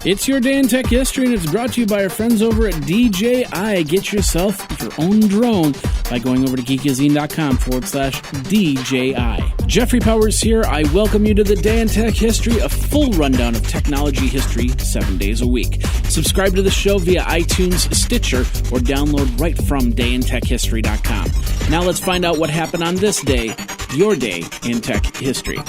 It's your day in tech history, and it's brought to you by our friends over at DJI. Get yourself your own drone by going over to geekazine.com/DJI. Jeffrey Powers here. I welcome you to the Day in Tech History, a full rundown of technology history 7 days a week. Subscribe to the show via iTunes, Stitcher, or download right from dayintechhistory.com. Now let's find out what happened on this day, your day in tech history.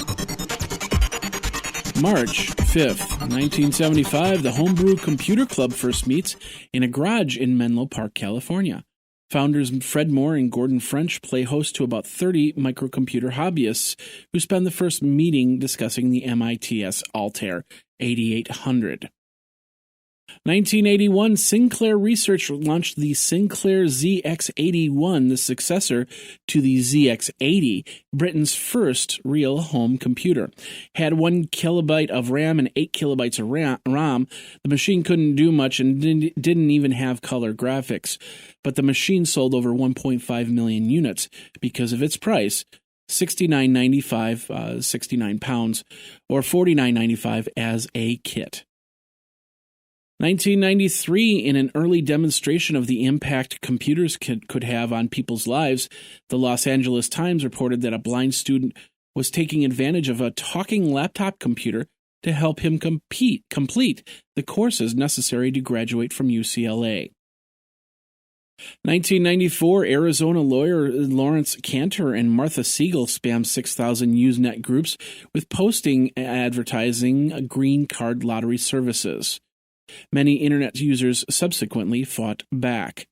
March 5th, 1975, the Homebrew Computer Club first meets in a garage in Menlo Park, California. Founders Fred Moore and Gordon French play host to about 30 microcomputer hobbyists who spend the first meeting discussing the MIT's Altair 8800. 1981, Sinclair Research launched the Sinclair ZX81, the successor to the ZX80, Britain's first real home computer. Had 1 kilobyte of RAM and 8 kilobytes of ROM. The machine couldn't do much and didn't even have color graphics. But the machine sold over 1.5 million units because of its price, $69.95, 69 pounds, or $49.95 as a kit. 1993, in an early demonstration of the impact computers could have on people's lives, the Los Angeles Times reported that a blind student was taking advantage of a talking laptop computer to help him complete the courses necessary to graduate from UCLA. 1994, Arizona lawyer Lawrence Cantor and Martha Siegel spammed 6,000 Usenet groups with posting advertising green card lottery services. Many Internet users subsequently fought back.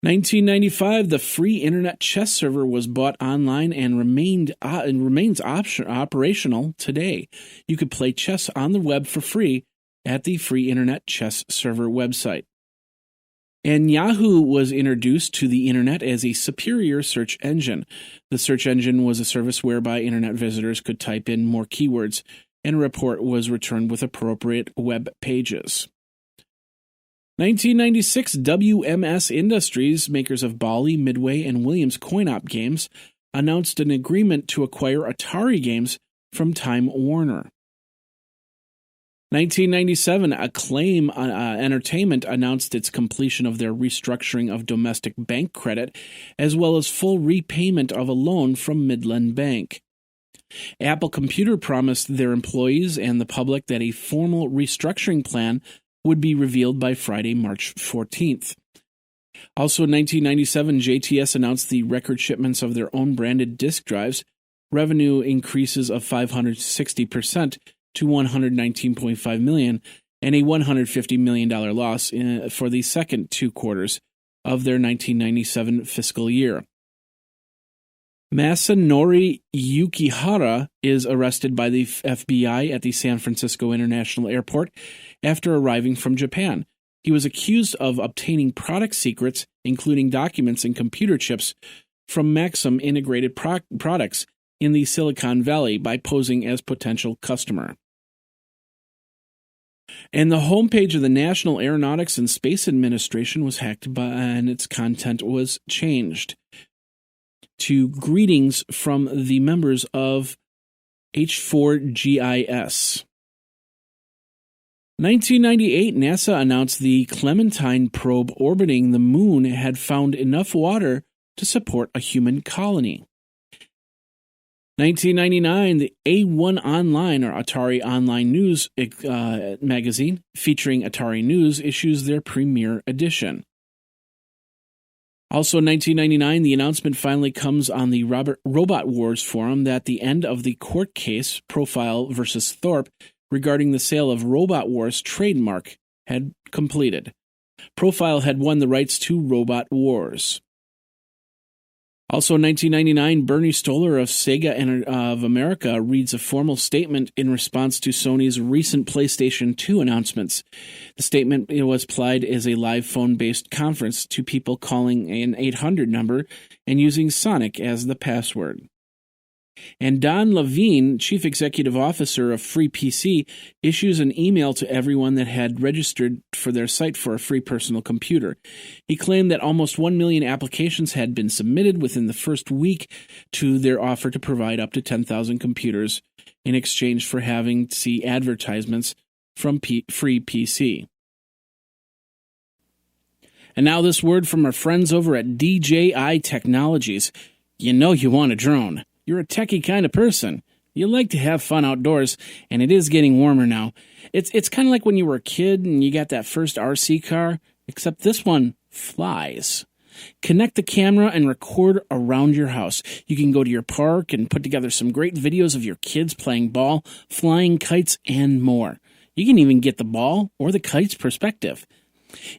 1995, the free Internet chess server was bought online and remains operational today. You could play chess on the web for free at the free Internet chess server website. And Yahoo was introduced to the Internet as a superior search engine. The search engine was a service whereby Internet visitors could type in more keywords, and a report was returned with appropriate web pages. 1996, WMS Industries, makers of Bally, Midway, and Williams coin-op games, announced an agreement to acquire Atari games from Time Warner. 1997, Acclaim Entertainment announced its completion of their restructuring of domestic bank credit, as well as full repayment of a loan from Midland Bank. Apple Computer promised their employees and the public that a formal restructuring plan would be revealed by Friday, March 14th. Also in 1997, JTS announced the record shipments of their own branded disk drives, revenue increases of 560% to $119.5 million, and a $150 million loss for the second 2 quarters of their 1997 fiscal year. Masanori Yukihara is arrested by the FBI at the San Francisco International Airport after arriving from Japan. He was accused of obtaining product secrets, including documents and computer chips, from Maxim Integrated Products in the Silicon Valley by posing as potential customer. And the homepage of the National Aeronautics and Space Administration was hacked and its content was changed to greetings from the members of H4GIS. 1998, NASA announced the Clementine probe orbiting the moon had found enough water to support a human colony. 1999, the A1 Online, or Atari Online News magazine, featuring Atari News, issues their premiere edition. Also in 1999, the announcement finally comes on the Robot Wars forum that the end of the court case, Profile versus Thorpe, regarding the sale of Robot Wars trademark had completed. Profile had won the rights to Robot Wars. Also in 1999, Bernie Stolar of Sega of America reads a formal statement in response to Sony's recent PlayStation 2 announcements. The statement was applied as a live phone-based conference to people calling an 800 number and using Sonic as the password. And Don Levine, chief executive officer of Free PC, issues an email to everyone that had registered for their site for a free personal computer. He claimed that almost 1 million applications had been submitted within the first week to their offer to provide up to 10,000 computers in exchange for having to see advertisements from Free PC. And now this word from our friends over at DJI Technologies. You know you want a drone. You're a techie kind of person. You like to have fun outdoors, and it is getting warmer now. It's kind of like when you were a kid and you got that first RC car, except this one flies. Connect the camera and record around your house. You can go to your park and put together some great videos of your kids playing ball, flying kites, and more. You can even get the ball or the kite's perspective.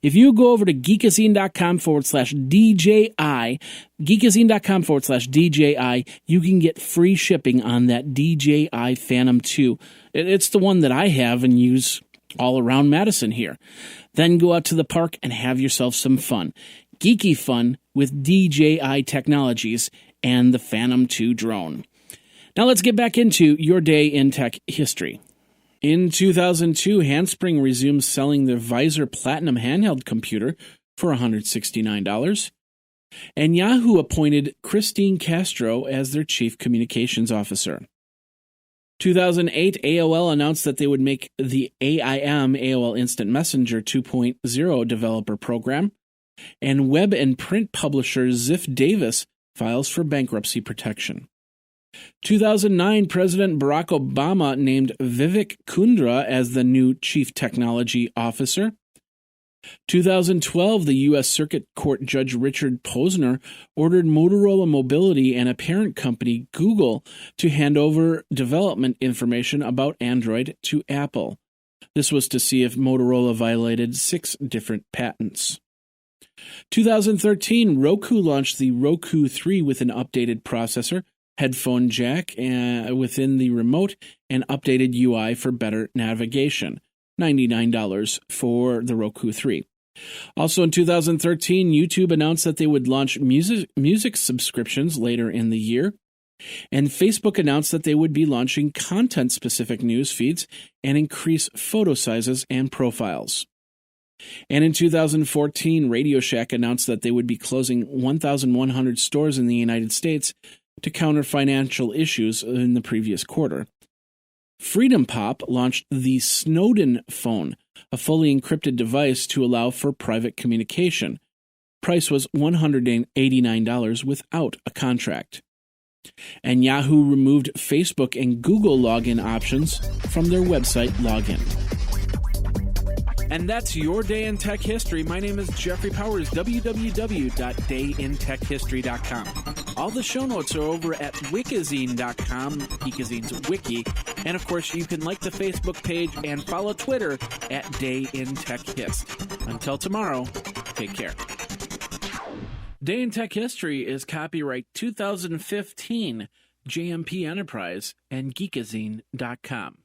If you go over to geekazine.com/DJI, geekazine.com/DJI, you can get free shipping on that DJI Phantom 2. It's the one that I have and use all around Madison here. Then go out to the park and have yourself some fun. Geeky fun with DJI Technologies and the Phantom 2 drone. Now let's get back into your day in tech history. In 2002, Handspring resumed selling their Visor Platinum handheld computer for $169, and Yahoo appointed Christine Castro as their chief communications officer. 2008, AOL announced that they would make the AIM, AOL Instant Messenger 2.0 developer program, and web and print publisher Ziff Davis files for bankruptcy protection. 2009, President Barack Obama named Vivek Kundra as the new Chief Technology Officer. 2012, the U.S. Circuit Court Judge Richard Posner ordered Motorola Mobility and a parent company, Google, to hand over development information about Android to Apple. This was to see if Motorola violated 6 different patents. 2013, Roku launched the Roku 3 with an updated processor, headphone jack within the remote, and updated UI for better navigation. $99 for the Roku 3. Also in 2013, YouTube announced that they would launch music subscriptions later in the year. And Facebook announced that they would be launching content-specific news feeds and increase photo sizes and profiles. And in 2014, Radio Shack announced that they would be closing 1,100 stores in the United States to counter financial issues in the previous quarter. Freedom Pop launched the Snowden phone, a fully encrypted device to allow for private communication. Price was $189 without a contract. And Yahoo removed Facebook and Google login options from their website login. And that's your day in tech history. My name is Jeffrey Powers, www.dayintechhistory.com. All the show notes are over at wikizine.com, Geekazine's wiki. And of course, you can like the Facebook page and follow Twitter at DayInTechHist. Until tomorrow, take care. Day in Tech History is copyright 2015, JMP Enterprise and Geekazine.com.